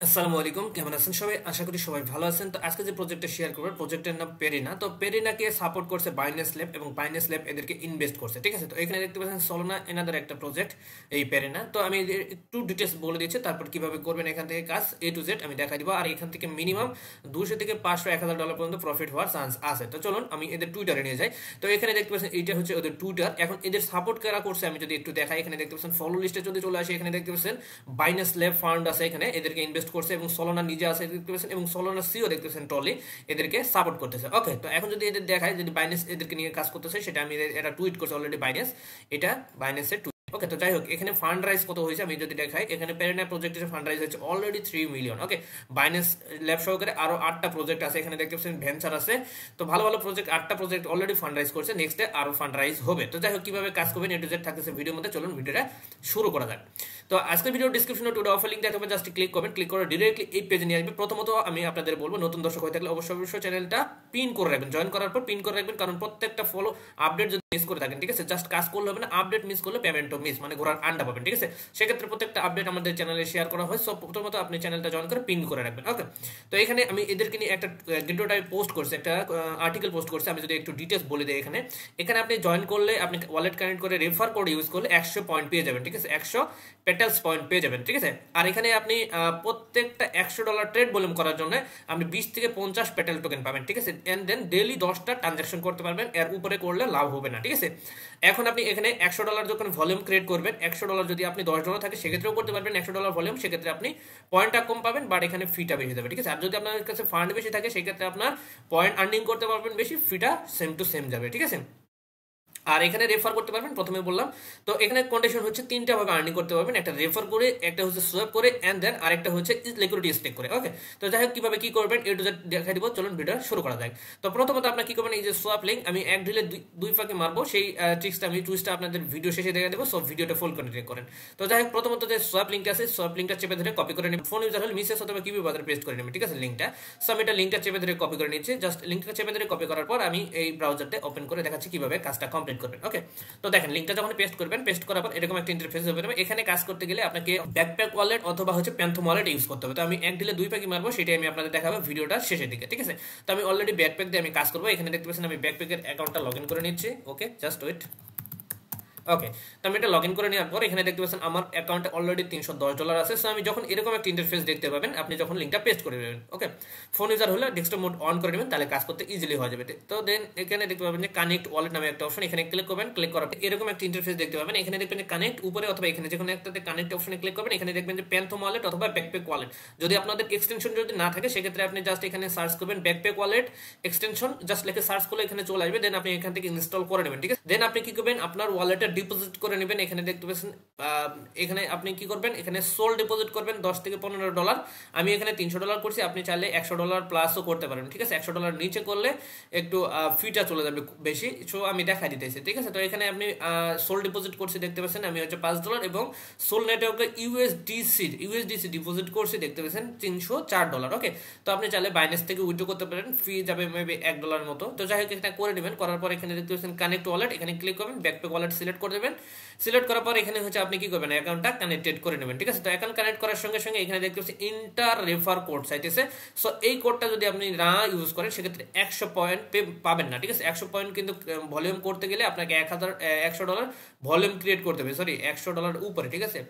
আসসালামু আলাইকুম, কেমন আছেন সবাই? আশা করি সবাই ভালো আছেন। তো আজকে যে প্রজেক্টটা শেয়ার করব, প্রজেক্টের নাম পেরিনা। তো পেরিনাকে সাপোর্ট করছে বাইন্যান্স ল্যাব এবং বাইন্যান্স ল্যাব এদেরকে ইনভেস্ট করছে, ঠিক আছে? তো এখানে দেখতে পাচ্ছেন সলোনা এনাদের একটা প্রজেক্ট, এই পেরিনা। তো আমি এদের একটু ডিটেলস বলে দিচ্ছি, তারপর কিভাবে করবেন এখান থেকে কাজ এ টু জেড আমি দেখাই দিব। আর এখান থেকে মিনিমাম 200 থেকে 500 $1000 পর্যন্ত প্রফিট হওয়ার চান্স আছে। তো চলুন আমি এদের টুইটারে নিয়ে যাই। তো এখানে দেখতে পাচ্ছেন এইটা হচ্ছে ওদের টুইটার। এখন এদের সাপোর্ট কারা করছে আমি যদি একটু দেখাই, এখানে দেখতে পাচ্ছেন ফলো লিস্টে যদি চলে আসে, এখানে দেখতে পাচ্ছেন বাইন্যান্স ল্যাব ফান্ড আছে, এখানে এদেরকে ইনভেস্ট করছে এবং সলোনা নিজে আছে দেখতে পাচ্ছেন, এবং সলোনা সিও দেখতে পাচ্ছেন টলি এদেরকে সাপোর্ট করতেছে। ওকে, তো এখন যদি এদের দেখায় যদি বাইন্যান্স এদেরকে নিয়ে কাজ করতেছে, সেটা আমি এটা টুইট করছে অলরেডি বাইন্যান্স, এটা বাইন্যান্সের টুইট। ওকে, তো যাই হোক, এখানে ফান্ড রাইজ কত হয়েছে আমি যদি দেখাই, এখানে পেরেনা প্রজেক্টের ফান্ড রাইজ হচ্ছে অলরেডি 3 মিলিয়ন। ওকে, বাইন্যান্স ল্যাব সহকারে আরো 8টা প্রজেক্ট আছে, এখানে দেখতে পাচ্ছেন ভেঞ্চার আছে। তো ভালো ভালো প্রজেক্ট, 8টা প্রজেক্ট অলরেডি ফান্ড রাইজ করছে, নেক্সট ডে আরো ফান্ড রাইজ হবে। তো যাই হোক, কিভাবে কাজ করবেন এ টু জেড থাকতেছে ভিডিওর মধ্যে, চলুন ভিডিওটা শুরু করা যাক। তো আজকের ভিডিও ডিসক্রিপশনে টুডে অফার লিংক দেখাবে, জাস্ট ক্লিক করবেন, ক্লিক করে ডিরেক্টলি এই পেজে নিয়ে আসবে। প্রথমত আমি আপনাদের বলবো, নতুন দর্শক হয়ে থাকলে অবশ্যই অবশ্যই চ্যানেলটা পিন করে রাখবেন, জয়েন করার পর পিন করে রাখবেন, কারণ প্রত্যেকটা ফলো আপডেট যদি মিস করে থাকেন, ঠিক আছে, জাস্ট কাজ করলে হবে না, আপডেট মিস করলে পেমেন্টও মিস, মানে ঘোরার আন্ডা পাবেন, ঠিক আছে? সেক্ষেত্রে প্রত্যেকটা আপডেট আমাদের চ্যানেলে শেয়ার করা হয়, সো প্রথমত আপনি চ্যানেলটা জয়েন করে পিন করে রাখবেন। ওকে, তো এখানে আমি এদেরকে নিয়ে একটা গিল্ডো টাইপ পোস্ট করছি, একটা আর্টিকেল পোস্ট করছি। আমি যদি একটু ডিটেলস বলে দিই, এখানে এখানে আপনি জয়েন করলে, আপনি ওয়ালেট কানেক্ট করে রেফার কোড ইউজ করলে 100 পয়েন্ট পেয়ে যাবেন, ঠিক আছে? 100 পেটালস পয়েন্ট পেয়ে যাবেন, ঠিক আছে? আর এখানে আপনি প্রত্যেকটা $100 ট্রেড ভলিউম করার জন্য আপনি 20 থেকে 50 পেটাল টোকেন পাবেন, ঠিক আছে? এন্ড দেন ডেইলি 10টা ট্রানজাকশন করতে পারবেন, এর উপরে করলে লাভ হবে না, ঠিক আছে? এখন আপনি এখানে $100 যখন ভলিউম ক্রিয়েট করবেন, $100 যদি আপনি $10 থাকে সেক্ষেত্রেও করতে পারবেন। $100 ভলিউম, সেক্ষেত্রে আপনি পয়েন্টটা কম পাবেন, বাট এখানে ফিটা বেশি যাবে, ঠিক আছে? আর যদি আপনার কাছে ফান্ড বেশি থাকে সেক্ষেত্রে আপনার পয়েন্ট আর্নিং করতে পারবেন বেশি, ফিটা সেম টু সেম যাবে, ঠিক আছে? আর এখানে রেফার করতে পারবেন, প্রথমে বললাম। তো এখানে কন্ডিশন হচ্ছে তিনটা ভাবে আর্নিং করতে পারবেন, একটা রেফার করে, একটা হচ্ছে সোয়াপ করে, এন্ড দেন আরেকটা হচ্ছে লিকুইডিটি স্টেক করে। ওকে, তো যাই হোক, কিভাবে কি করবেন এ টু জেড দেখাই দিব, চলুন ভিডিও শুরু করা যাক। তো প্রথমত আপনার কি করবেন, এই যে সোয়াপ লিঙ্ক আমি এক ঢিলে দুই ফাঁকে মারবো, সেই ট্রিক্সটা আমি টুইস্টটা আপনাদের ভিডিও শেষে দেখা দেবো, সব ভিডিওটা ফুল কন্টিনিউ করেন। তো যাই হোক, প্রথমত যে সোয়াপ লিঙ্কটা আছে, সোয়াপ লিঙ্কটা চেপে ধরে কপি করে নেবেন। ফোন ইউজার হলে মিসেস অথবা কিবি বাজারে পেস্ট করে নেবেন, ঠিক আছে? লিঙ্কটা, সো আমি এটা লিঙ্কটা চেপে ধরে কপি করে নিচ্ছি। জাস্ট লিঙ্কটা চেপে ধরে কপি করার পর আমি এই ব্রাউজারটা ওপেন করে দেখাচ্ছি কিভাবে কাজটা কমপ্লিট করবেন। ওকে, তো দেখেন লিঙ্কটা যখন পেস্ট করবেন, পেস্ট করার পর এরকম একটা ইন্টারফেস হবে। এখানে কাজ করতে গেলে আপনাকে ব্যাকপ্যাক ওয়ালেট অথবা হচ্ছে প্যান্থম ওয়ালেট ইউজ করতে হবে। তো আমি এক ঢিলে দুই প্যাকই মারবো, সেটাই আমি আপনাদের দেখাবো ভিডিওটা শেষের দিকে, ঠিক আছে? তো আমি অলরেডি ব্যাকপ্যাক দিয়ে আমি কাজ করবো। এখানে দেখতে পাচ্ছেন আমি ব্যাকপ্যাকের অ্যাকাউন্টটা লগ ইন করে নিচ্ছি। ওকে, জাস্ট ওয়েট। ওকে, তো আমি এটা লগ ইন করে নেওয়ার পর এখানে দেখতে পাচ্ছেন আমার অ্যাকাউন্টে অলরেডি $310 আছে। সো আমি যখন এরকম একটা ইন্টারফেস দেখতে পাবেন, আপনি যখন লিঙ্কটা পেস্ট করে দেবেন, ওকে, ফোন ইউজার হলে ডেস্কটপ মোড অন করে নেবেন, তাহলে কাজ করতে ইজিলি হয়ে যাবে। তো দেন এখানে দেখতে পাবেন যে কানেক্ট ওয়ালেট নামে একটা অপশন, এখানে ক্লিক করবেন। ক্লিক করার পর এরকম একটা ইন্টারফেস দেখতে পাবেন। এখানে দেখবেন যে কানেক্ট উপরে অথবা এখানে যে কোনো একটাতে কানেক্ট অপশনে ক্লিক করবেন। এখানে দেখবেন যে প্যান্থম ওয়ালেট অথবা ব্যাকপ্যাক ওয়ালেট। যদি আপনাদের এক্সটেনশন যদি না থাকে সেক্ষেত্রে আপনি জাস্ট এখানে সার্চ করবেন ব্যাকপ্যাক ওয়ালেট এক্সটেনশন, জাস্ট লিখে সার্চ করলে এখানে চলে আসবে। দেন আপনি এখান থেকে ইনস্টল করে নেবেন, ঠিক আছে? দেন আপনি কি করবেন, আপনার ওয়ালেটে ডিপোজিট করে নেবেন। এখানে দেখতে পাচ্ছেন এখানে আপনি কি করবেন, এখানে সোল ডিপোজিট করবেন $10 থেকে $15। আমি এখানে $300 করছি, আপনি চাইলে $100 প্লাসও করতে পারেন, ঠিক আছে? $100 নিচে করলে একটু ফিটা চলে যাবে বেশি, সো আমি দেখা দিতেছি, ঠিক আছে? তো এখানে আপনি সোল ডিপোজিট করছি, দেখতে পাচ্ছেন আমি হচ্ছে $5, এবং সোল নেটওয়ার্কে ইউএসডিসি ডিপোজিট করছি, দেখতে পাচ্ছেন $304। ওকে, তো আপনি চাইলে বাইন্যান্স থেকে উইথড্র করতে পারেন, ফি যাবে মেবি $1 মতো। তো যাই হোক, এটা করে নেবেন। করার পর এখানে দেখতে পাচ্ছেন কানেক্ট ওয়ালেট, এখানে ক্লিক করবেন, ব্যাকপ্যাক ওয়ালেট সিলেক্ট করে দেবেন। সিলেক্ট করার পর এখানে হচ্ছে আপনি কি করবেন, অ্যাকাউন্টটা কানেক্টেড করে নেবেন, ঠিক আছে? তো অ্যাকাউন্ট কানেক্ট করার সঙ্গে সঙ্গে এখানে দেখতে পাচ্ছি ইন্টার রেফার কোড চাইতেছে। সো এই কোডটা যদি আপনি না ইউজ করেন সেক্ষেত্রে 100 পয়েন্ট পাবেন না, ঠিক আছে? 100 পয়েন্ট কিন্তু ভলিউম করতে গেলে আপনাকে $100 ভলিউম ক্রিয়েট করতে হবে, সরি $100 উপরে, ঠিক আছে?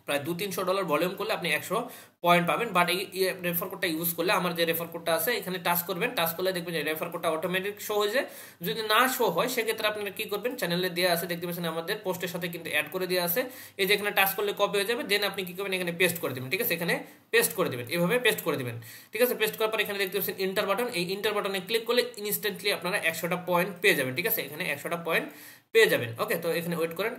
প্রায় $200-300 ভলিউম করলে আপনি 100 পয়েন্ট পাবেন। বাট এই রেফার কোডটা ইউজ করলে, আমার যে রেফার কোডটা আছে এখানে টাচ করবেন, টাচ করলে দেখবেন যে রেফার কোডটা অটোমেটিক শো হয়ে যায়। যদি না শো হয় সেক্ষেত্রে আপনারা কি করবেন, চ্যানেলে দেওয়া আছে, দেখতে পাচ্ছেন আমাদের পোস্টের সাথে কিন্তু অ্যাড করে দেওয়া আছে। এই যে এখানে টাচ করলে কপি হয়ে যাবে। দেন আপনি কি করবেন, এখানে পেস্ট করে দেবেন, ঠিক আছে? এখানে পেস্ট করে দেবেন, এভাবে পেস্ট করে দেবেন, ঠিক আছে? পেস্ট করার পর এখানে দেখতে পাচ্ছেন ইন্টার বাটন, এই ইন্টার বাটনে ক্লিক করলে ইনস্ট্যান্টলি আপনারা 100টা পয়েন্ট পেয়ে যাবেন, ঠিক আছে? এখানে 100টা পয়েন্ট পেয়ে যাবেন। ওকে, তো এখানে ওয়েট করেন।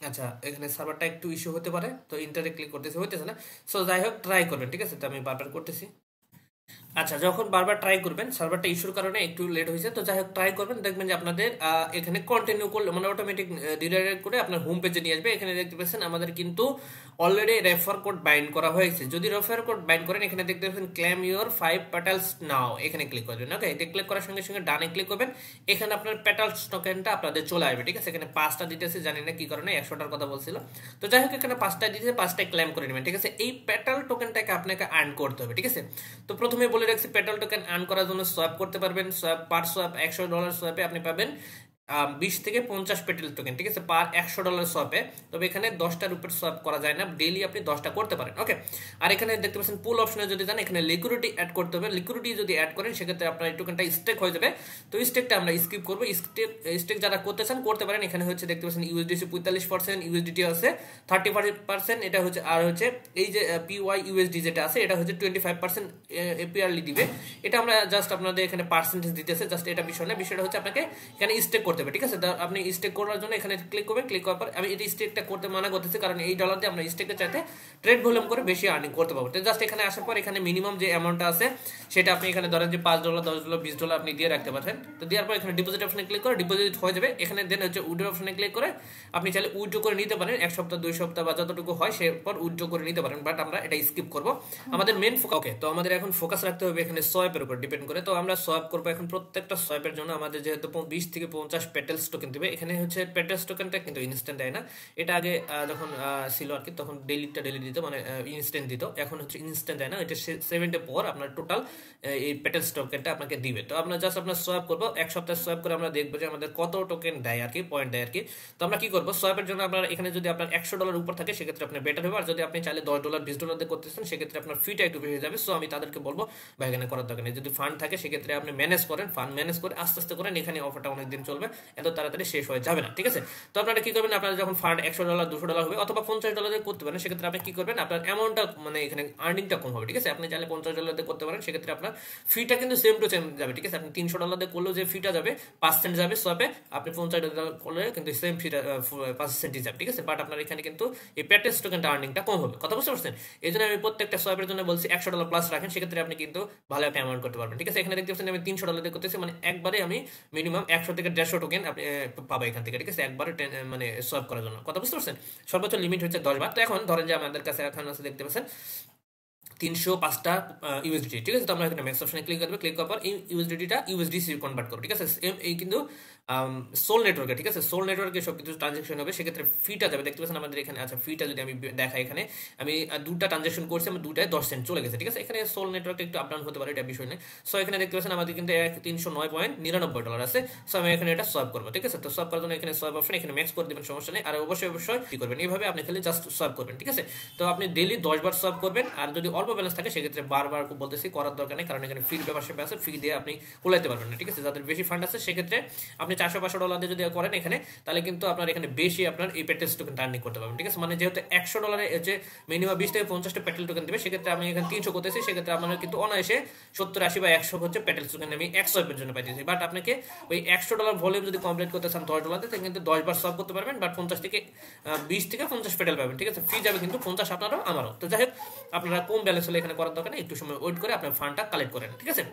আচ্ছা, এখানে সার্ভারটা একটু ইস্যু হতে পারে, তো ইন্টারে ক্লিক করতেছে, হইতেছে না। সো যাই হোক, ট্রাই করবেন, ঠিক আছে? তো আমি বারবার করতেছি। আচ্ছা, যখন বারবার ট্রাই করবেন সার্ভারটা ইস্যুর কারণে একটু লেট হয়েছে, তো যাই হোক ট্রাই করবেন, দেখবেন যে আপনাদের এখানে কন্টিনিউ করলে মানে অটোমেটিক রিডাইরেক্ট করে আপনার হোম পেজে নিয়ে আসবে। এখানে দেখতে পাচ্ছেন আমাদের কিন্তু অলরেডি রেফার কোড বাইন্ড করা হয়েছে। যদি রেফার কোড বাইন্ড করেন এখানে দেখতে পাচ্ছেন ক্লেম ইউর 5 পেটালস নাও, এখানে ক্লিক করবেন। ওকে, এটা ক্লিক করার সঙ্গে সঙ্গে ডানে ক্লিক করবেন, এখানে আপনার পেটালস টোকেনটা আপনাদের চলে আসবে। ঠিক আছে, এখানে 5টা দিতেছে, জানি না কি কারণে 100টার কথা বলছিল, তো যাই হোক এখানে 5টা দিতেছে, 5টাই ক্লেম করে নেবেন। ঠিক আছে, এই পেটাল টোকেনটাকে আপনাকে আর্ন করতে হবে। ঠিক আছে, তো প্রথমে বলে রাখছি পেটাল টোকেন আর্ন করার জন্য সোয়াপ করতে পারবেন। সোয়াপ পার সোয়াপ $100 সোয়াপে আপনি পাবেন 20 থেকে 50 পেটেল টোকেন। ঠিক আছে, পার $100 সোয়াপে। তবে এখানে 10টার উপর সোয়াপ করা যায় না, ডেইলি আপনি 10টা করতে পারেন। ওকে, আর এখানে দেখতে পাচ্ছেন পুল অপশনে যদি যান এখানে লিকুইডিটি অ্যাড করতে হবে। লিকুইডিটি যদি অ্যাড করেন সেক্ষেত্রে আপনার এই টোকেনটা স্টেক হয়ে যাবে। তো স্টেকটা আমরা স্কিপ করবো। স্টেক যারা করতে চান করতে পারেন। এখানে হচ্ছে দেখতে পাচ্ছেন ইউএসডিসি 45%, ইউএসডিটি আছে 30%, এটা হচ্ছে, আর হচ্ছে এই যে পিওয়াই ইউএসডি যেটা আছে এটা হচ্ছে 25% এপিআরলি দিবে। এটা আমরা জাস্ট আপনাদের এখানে পার্সেন্টেজ দিতেছে, জাস্ট এটা বিষয় না, বিষয়টা হচ্ছে আপনাকে এখানে স্টেক করতে হবে। ঠিক আছে, আপনি স্টেক করার জন্য এখানে ক্লিক করবেন। ক্লিক করার পর আমি এই স্টেকটা করতে মানা করতেছি, কারণ এই ডলার দিয়ে আমরা স্টেকের চাইতে ট্রেড ভলিউম করে বেশি আর্নিং করতে পারবো। তো জাস্ট এখানে আসার পর এখানে মিনিমাম যে অ্যামাউন্টটা আছে সেটা আপনি এখানে ধরেন যে $5, $10, $20 আপনি দিয়ে রাখতে পারবেন। তো দেওয়ার পর এখানে ডিপোজিট অপশনে ক্লিক করে ডিপোজিট হয়ে যাবে। এখানে দেন হচ্ছে উইথড্র অপশনে ক্লিক করে আপনি চাইলে উইথড্র করে নিতে পারেন, 1 সপ্তাহ 2 সপ্তাহ বা যতটুকু হয় সেরপর উইথড্র করে নিতে পারেন, বাট আমরা এটা স্কিপ করব। আমাদের মেন ফোকাস, ওকে, তো আমাদের এখন ফোকাস রাখতে হবে এখানে সোয়াপের উপর ডিপেন্ড করে। তো আমরা সোয়াপ করবো এখন প্রত্যেকটা সোয়াপের জন্য। আমাদের যেহেতু 20 থেকে 50 পেটেলস টোকেন দিবে, এখানে হচ্ছে পেটেলস টোকেনটা কিন্তু ইনস্ট্যান্ট দেয় না। এটা আগে যখন ছিল আর কি তখন ডেলি দিত, মানে ইনস্ট্যান্ট দিত, এখন হচ্ছে ইনস্ট্যান্ট দেয় না। এটা 7 ডে পর আপনার টোটাল এই পেটেলস টোকেনটা আপনাকে দিবে। তো আমরা জাস্ট আপনার সোয়াপ করবো, 1 সপ্তাহ সোয়াপ করে আমরা দেখবো যে আমাদের কত টোকেন দেয় আর কি, পয়েন্ট দেয় আর কি। তো আমরা কি করবো, সোয়াপের জন্য আপনার এখানে যদি আপনার $100 উপর থাকে সেক্ষেত্রে আপনার বেটার হবে। আর যদি আপনি চাইলে $10, $20 দিয়ে করতেছেন সেক্ষেত্রে আপনার ফিটা একটু বেশি যাবে। সো আমি তাদেরকে বলবো ভাই এখানে করার দরকার নেই। যদি ফান্ড থাকে সেক্ষেত্রে আপনি ম্যানেজ করেন, ফান্ড ম্যানেজ করে আস্তে আস্তে করেন, এখানে অফারটা অনেকদিন চলবে, এত তাড়াতাড়ি শেষ হয়ে যাবে না। ঠিক আছে, তো আপনারা কি করবেন, আপনারা যখন ফান্ড $100, $200 হবে অথবা $50 দিয়ে করতে পারেন, সেক্ষেত্রে আপনি কি করবেন, আপনার অ্যামাউন্টটা মানে এখানে আর্নিংটা কম হবে। ঠিক আছে, আপনি চাইলে $50 দিয়ে করতে পারেন, সেক্ষেত্রে আপনার ফিটা কিন্তু সেম টু সেম যাবে। ঠিক আছে, আপনি $300 দিয়ে করলেও যে ফিটা যাবে 5 সেন্ট যাবে সোয়াপে, আপনি $50 করলে কিন্তু সেম ফিটা 5 সেন্টই যাবে। ঠিক আছে, বাট আপনার এখানে কিন্তু এই পেটেলস টোকেনটা আর্নিংটা কম হবে। কথা বুঝতে পারছেন? এই জন্য আমি প্রত্যেকটা সোয়াপের জন্য বলছি $100 প্লাস রাখেন, সেক্ষেত্রে আপনি কিন্তু ভালো একটা অ্যামাউন্ট করতে পারবেন। ঠিক আছে, এখানে দেখতে পাচ্ছেন আমি $300 দিয়ে করতেছি, মানে একবারে আমি মিনিমাম 100 থেকে 150 টোকেন আপনি পাবো এখান থেকে। ঠিক আছে, একবারে মানে সোয়াপ করার জন্য। কথা বুঝতে পারছেন? সর্বোচ্চ লিমিট হচ্ছে 10 বার। তো এখন ধরেন যে আমাদের কাছে এখন আছে দেখতে পাচ্ছেন 305টা ইউএসডিটি। ঠিক আছে, তো আমরা এখানে ম্যাক্স অপশনে ক্লিক করব। ক্লিক করার পর এই ইউএসডিটিটা ইউএসডিসি কনভার্ট করব। ঠিক আছে, এই কিন্তু সোল নেটওয়ার্কে, ঠিক আছে, সোল নেটওয়ার্কে সবকিছু ট্রানজাকশন হবে, সেক্ষেত্রে ফিটা যাবে। দেখতে পাচ্ছেন আমাদের এখানে আচ্ছা ফিটা যদি আমি দেখাই, এখানে আমি 2টা ট্রানজাকশন করছি, আমার 2টায় 10 সেন্ট চলে গেছে। ঠিক আছে, এখানে সোল নেটওয়ার্কটা একটু আপ ডাউন হতে পারে, এটা বিষয় নেই। সো এখানে দেখতে পাচ্ছেন আমাদের কিন্তু $309.99 আছে। সো আমি এখানে এটা সোয়াপ করবো। ঠিক আছে, তো সোয়াপ করার জন্য এখানে সোয়াপ অপশন এখানে ম্যাক্স করে দিবেন, সমস্যা নেই। আর অবশ্যই কি করবেন, এইভাবে আপনি খালি জাস্ট সোয়াপ করবেন। ঠিক আছে, তো আপনি ডেইলি 10 বার সোয়াপ করবেন। আর যদি অল্প ব্যালেন্স থাকে সেক্ষেত্রে বারবার বলতেছি করার দরকার নেই, কারণ এখানে ফ্রি মেম্বারশিপ আছে, ফ্রি দিয়ে আপনি খোলাইতে পারবেন না। ঠিক আছে, যাদের বেশি ফান্ড আছে সেক্ষেত্রে আপনি $400-500 দিয়ে যদি করেন এখানে, তাহলে কিন্তু আপনার এখানে বেশি আপনার এই পেটেলস টোকেন আর্নিং করতে পারবেন। ঠিক আছে, মানে যেহেতু $100 যে মিনিমাম 20 থেকে 50টা পেটেল টোকেন দেবে, সেক্ষেত্রে আমি এখানে 300 করতেছি, সেক্ষেত্রে আপনার কিন্তু অনায়াসে 70, 80 বা 100 হচ্ছে পেটেলস টোকেন আমি 100 এর জন্য পাইতেছি। বাট আপনাকে ওই $100 ভলিউম যদি কমপ্লিট করতে চান $10 দিয়ে, তাহলে কিন্তু 10 বার সলভ করতে পারবেন, বাট 20 থেকে 50 পেটেল পাবেন। ঠিক আছে, ফ্রি যাবে কিন্তু 50 আপনারও আমারও। তো যাই হোক, আপনারা কম ব্যালেন্স হলে এখানে করার দরকার নেই, একটু সময় ওয়েট করে আপনার ফান্ডটা কালেক্ট করেন। ঠিক আছে,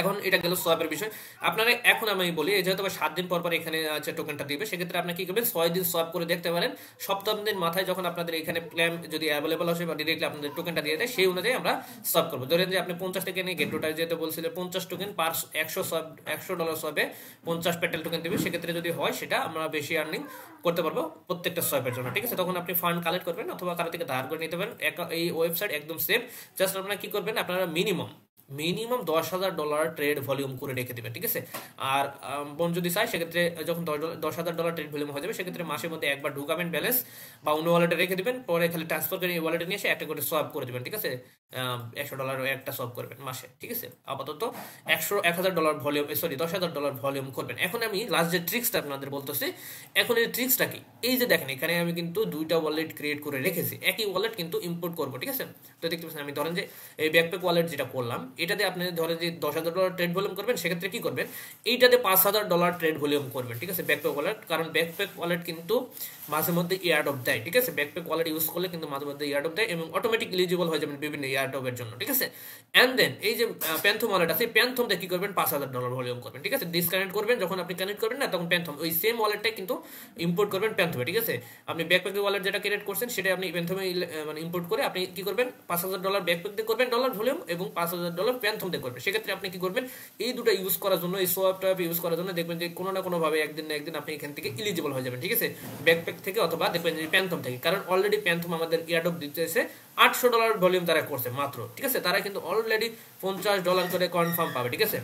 এখন এটা গেল সোয়াপের বিষয়। আপনারা এখন আমি বলি যেহেতু 7 দিন পর পর এখানে আছে টোকেনটা দিবে, সেক্ষেত্রে আপনি কি করবেন, 6 দিন সোয়াপ করে দেখতে পারেন। 7ম দিন মাথায় যখন আপনাদের এখানে প্ল্যান যদি অ্যাভেলেবল আসে বা ডিরেক্টলি আপনাদের টোকেনটা দিয়ে দেয়, সেই অনুযায়ী আমরা সোয়াপ করবো। ধরেন যে আপনি 50 থেকে নিয়ে গেটটা যেহেতু বলছিলেন 50 টোকেন পার $100 সোয়াপে 50 পেটেল টোকেন দেবে, সেক্ষেত্রে যদি হয় সেটা আমরা বেশি আর্নিং করতে পারবো প্রত্যেকটা সোয়াপের জন্য। ঠিক আছে, তখন আপনি ফান্ড কালেক্ট করবেন অথবা কারো থেকে ধার করে নিতে পারেন। এই ওয়েবসাইট একদম সেফ। জাস্ট আপনারা কি করবেন, আপনারা মিনিমাম $10,000 ট্রেড ভলিউম করে রেখে দেবেন। ঠিক আছে, আর বোন যদি চাই সেক্ষেত্রে যখন $10,000 ট্রেড ভলিউম হয়ে যাবে, সেক্ষেত্রে মাসের মধ্যে একবার ঢুকাবেন ব্যালেন্স বা অন্য ওয়ালেটে রেখে দিবেন, পরে খালি ট্রান্সফার করে এই ওয়ালেটে নিয়ে এসে একটা করে সোয়াপ করে দেবেন। ঠিক আছে, $100 একটা সোয়াপ করবেন মাসে। ঠিক আছে, আপাতত $1,000 ভলিউম, সরি $10,000 ভলিউম করবেন। এখন আমি লাস্ট যে ট্রিক্সটা আপনাদের বলতেছি, এখন এই ট্রিক্সটা কি, এই যে দেখেন এখানে আমি কিন্তু 2টা ওয়ালেট ক্রিয়েট করে রেখেছি, একই ওয়ালেট কিন্তু ইম্পোর্ট করবো। ঠিক আছে, তো দেখতে পাচ্ছেন আমি ধরেন যে এই ব্যাকপ্যাক ওয়ালেট যেটা করলাম, এটাতে আপনি ধরেন যে $10,000 ট্রেড ভলিউম করবেন, সেক্ষেত্রে কি করবেন, এইটাতে $5,000 ট্রেড ভলিউম করবেন, ঠিক আছে, ব্যাকপ্যাক ওয়ালেট। কারণ ব্যাকপ্যাক ওয়ালেট কিন্তু মাঝে মধ্যে ইয়ারড্রপ দেয়, ঠিক আছে, ব্যাকপ্যাক ওয়ালেট ইউজ করলে কিন্তু মাঝে মধ্যে ইয়ারড্রপ দেয় এবং অটোমেটিক এলিজিবল হয়ে যাবেন বিভিন্ন ইয়ারড্রপের জন্য, ঠিক আছে। অ্যান্ড দেন এই যে প্যান্থম ওয়ালেট আছে, প্যান্থমতে কি করবেন, $5,000 ভলিউম করবেন, ঠিক আছে। ডিসকানেক্ট করবেন, যখন আপনি কানেক্ট করবেন না তখন প্যান্থম ওই সেম ওয়ালেটটাই কিন্তু ইম্পোর্ট করবেন প্যান্থমে, ঠিক আছে। আপনি ব্যাকপ্যাক ওয়ালেট যেটা ক্রিয়েট করছেন সেটা আপনি প্যান্থমে মানে ইম্পোর্ট করে আপনি কি করবেন, $5,000 ব্যাকপ্যাক দিয়ে করবেন ডলার ভলিউম এবং $5,000 প্যান্থম দিয়ে করবেন। সেক্ষেত্রে আপনি কি করবেন, এই দুটো ইউজ করার জন্য, এই সোয়াপ ট্যাপ ইউজ করার জন্য দেখবেন যে কোনো না কোনো ভাবে একদিন না একদিন আপনি এখান থেকে এলিজিবল হয়ে যাবেন, ঠিক আছে, ব্যাকপ্যাক থেকে অথবা দেখবেন যে প্যান্থম থেকে। কারণ অলরেডি প্যান্থম আমাদের ইয়ারড্রপ দিতেছে $800 ভলিউম তারা করছে মাত্র, ঠিক আছে। তারা কিন্তু অলরেডি $50 করে কনফার্ম পাবে, ঠিক আছে,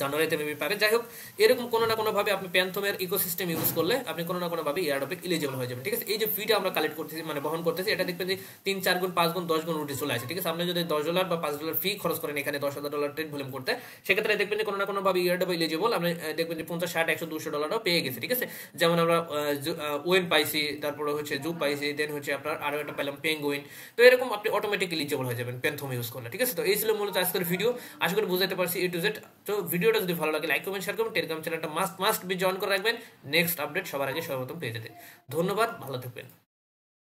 জানুয়ারিতে মেবি পাবে। যাই হোক, এরকম কোনো না কোনো ভাবে আপনি প্যান্থমের ইকোসিস্টেম ইউজ করলে আপনি কোনো না কোনো ভাবে ইয়ারড্রপে এলিজিবল হয়ে যাবেন, ঠিক আছে। এই যে ফিটা আমরা কালেক্ট করতেছি মানে বহন করতেছি, এটা দেখবেন যে 3, 4 গুণ, 5 গুণ, 10 গুণ উঠে চলে আসে, ঠিক আছে। আপনি যদি $10 বা $5 ফি খরচ করেন এখানে $10,000 ট্রেড ভলিউম করতে, সেক্ষেত্রে দেখবেন যে কোনো না কোনো ভাবে ইয়ারড্রপে এলিজিবল আপনি দেখবেন যে 50, 60, 100, $200 পেয়ে গেছে, ঠিক আছে। যেমন আমরা ওয়েন পাইছি, তারপরে হচ্ছে জুপ পাইছি, দেন হচ্ছে আপনার আরো একটা পেলাম পেঙ্গুইন। তো এরকম আপনি অটোমেটিক এলিজিবল হয়ে যাবেন প্যান্থম ইউজ করলে, ঠিক আছে। তো এই ছিল মূলত আজকের ভিডিও, আশা করি বুঝাতে পারছি A to Z। তো ভিডিওটা যদি ভালো লাগে লাইক কমেন্ট শেয়ার করবেন, টেলিগ্রাম চ্যানেলটা মাস্ট বি জয়েন করে রাখবেন নেক্সট আপডেট সবার আগে সর্বপ্রথম পেয়ে যেতে। ধন্যবাদ, ভালো থাকবেন।